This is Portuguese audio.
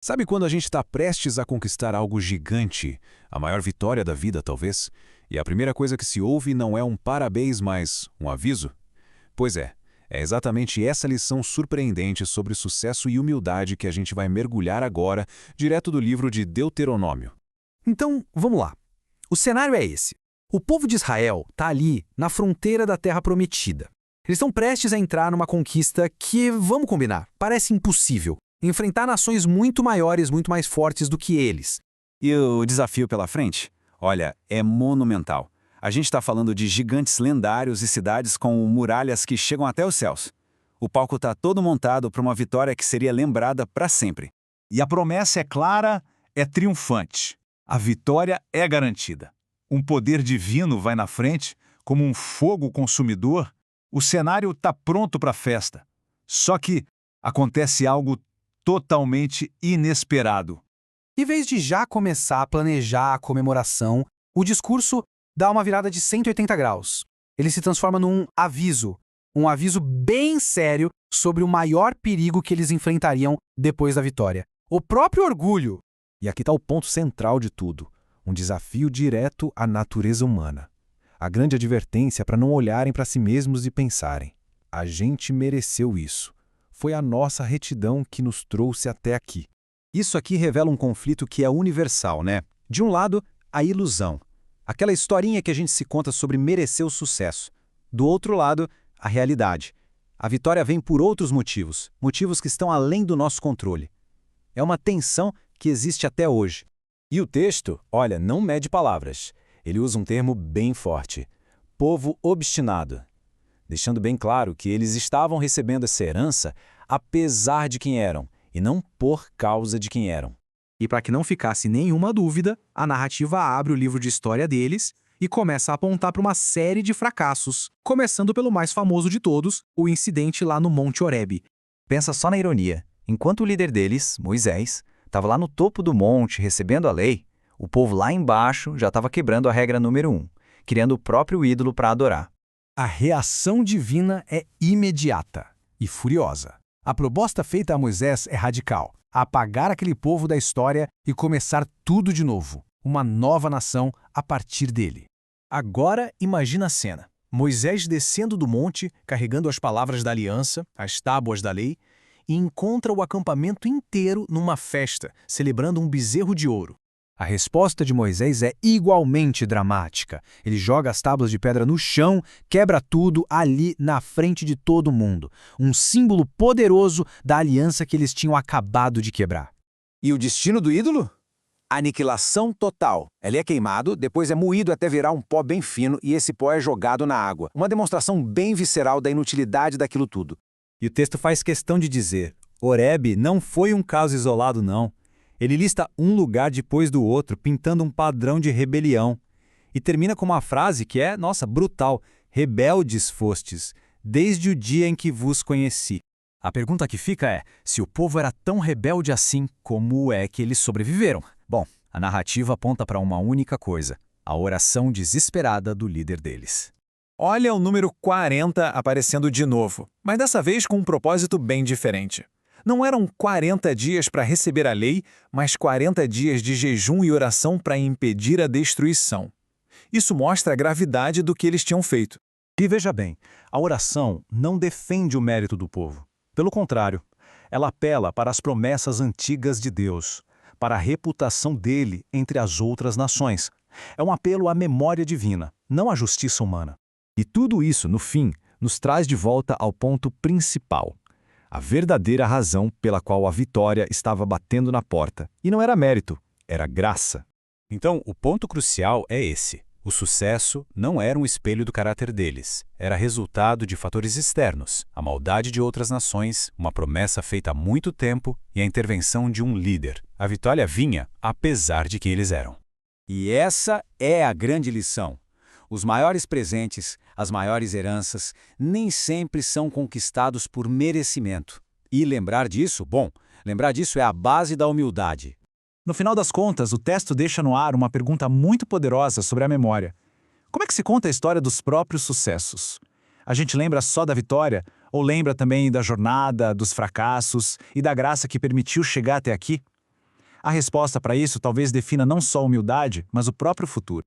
Sabe quando a gente está prestes a conquistar algo gigante, a maior vitória da vida, talvez, e a primeira coisa que se ouve não é um parabéns, mas um aviso? Pois é exatamente essa lição surpreendente sobre sucesso e humildade que a gente vai mergulhar agora, direto do livro de Deuteronômio. Então, vamos lá. O cenário é esse. O povo de Israel está ali, na fronteira da Terra Prometida. Eles estão prestes a entrar numa conquista que, vamos combinar, parece impossível. Enfrentar nações muito maiores, muito mais fortes do que eles. E o desafio pela frente? Olha, é monumental. A gente está falando de gigantes lendários e cidades com muralhas que chegam até os céus. O palco está todo montado para uma vitória que seria lembrada para sempre. E a promessa é clara, é triunfante. A vitória é garantida. Um poder divino vai na frente, como um fogo consumidor. O cenário está pronto para a festa. Só que acontece algo totalmente inesperado. Em vez de já começar a planejar a comemoração, o discurso dá uma virada de 180 graus. Ele se transforma num aviso. Um aviso bem sério sobre o maior perigo que eles enfrentariam depois da vitória. O próprio orgulho. E aqui está o ponto central de tudo, um desafio direto à natureza humana. A grande advertência para não olharem para si mesmos e pensarem: a gente mereceu isso. Foi a nossa retidão que nos trouxe até aqui. Isso aqui revela um conflito que é universal, né? De um lado, a ilusão. Aquela historinha que a gente se conta sobre merecer o sucesso. Do outro lado, a realidade. A vitória vem por outros motivos, motivos que estão além do nosso controle. É uma tensão que existe até hoje. E o texto, olha, não mede palavras. Ele usa um termo bem forte: povo obstinado. Deixando bem claro que eles estavam recebendo essa herança apesar de quem eram, e não por causa de quem eram. E para que não ficasse nenhuma dúvida, a narrativa abre o livro de história deles e começa a apontar para uma série de fracassos, começando pelo mais famoso de todos, o incidente lá no Monte Horebe. Pensa só na ironia. Enquanto o líder deles, Moisés, estava lá no topo do monte recebendo a lei, o povo lá embaixo já estava quebrando a regra número 1, criando o próprio ídolo para adorar. A reação divina é imediata e furiosa. A proposta feita a Moisés é radical: apagar aquele povo da história e começar tudo de novo, uma nova nação a partir dele. Agora imagina a cena. Moisés descendo do monte, carregando as palavras da aliança, as tábuas da lei, e encontra o acampamento inteiro numa festa, celebrando um bezerro de ouro. A resposta de Moisés é igualmente dramática. Ele joga as tábuas de pedra no chão, quebra tudo ali na frente de todo mundo. Um símbolo poderoso da aliança que eles tinham acabado de quebrar. E o destino do ídolo? Aniquilação total. Ele é queimado, depois é moído até virar um pó bem fino e esse pó é jogado na água. Uma demonstração bem visceral da inutilidade daquilo tudo. E o texto faz questão de dizer: Horebe não foi um caso isolado, não. Ele lista um lugar depois do outro, pintando um padrão de rebelião. E termina com uma frase que é, nossa, brutal: rebeldes fostes, desde o dia em que vos conheci. A pergunta que fica é, se o povo era tão rebelde assim, como é que eles sobreviveram? Bom, a narrativa aponta para uma única coisa: a oração desesperada do líder deles. Olha o número 40 aparecendo de novo, mas dessa vez com um propósito bem diferente. Não eram 40 dias para receber a lei, mas 40 dias de jejum e oração para impedir a destruição. Isso mostra a gravidade do que eles tinham feito. E veja bem, a oração não defende o mérito do povo. Pelo contrário, ela apela para as promessas antigas de Deus, para a reputação dele entre as outras nações. É um apelo à memória divina, não à justiça humana. E tudo isso, no fim, nos traz de volta ao ponto principal: a verdadeira razão pela qual a vitória estava batendo na porta. E não era mérito, era graça. Então, o ponto crucial é esse. O sucesso não era um espelho do caráter deles. Era resultado de fatores externos, a maldade de outras nações, uma promessa feita há muito tempo e a intervenção de um líder. A vitória vinha apesar de quem eles eram. E essa é a grande lição. Os maiores presentes, as maiores heranças, nem sempre são conquistados por merecimento. E lembrar disso, lembrar disso é a base da humildade. No final das contas, o texto deixa no ar uma pergunta muito poderosa sobre a memória. Como é que se conta a história dos próprios sucessos? A gente lembra só da vitória, ou lembra também da jornada, dos fracassos e da graça que permitiu chegar até aqui? A resposta para isso talvez defina não só a humildade, mas o próprio futuro.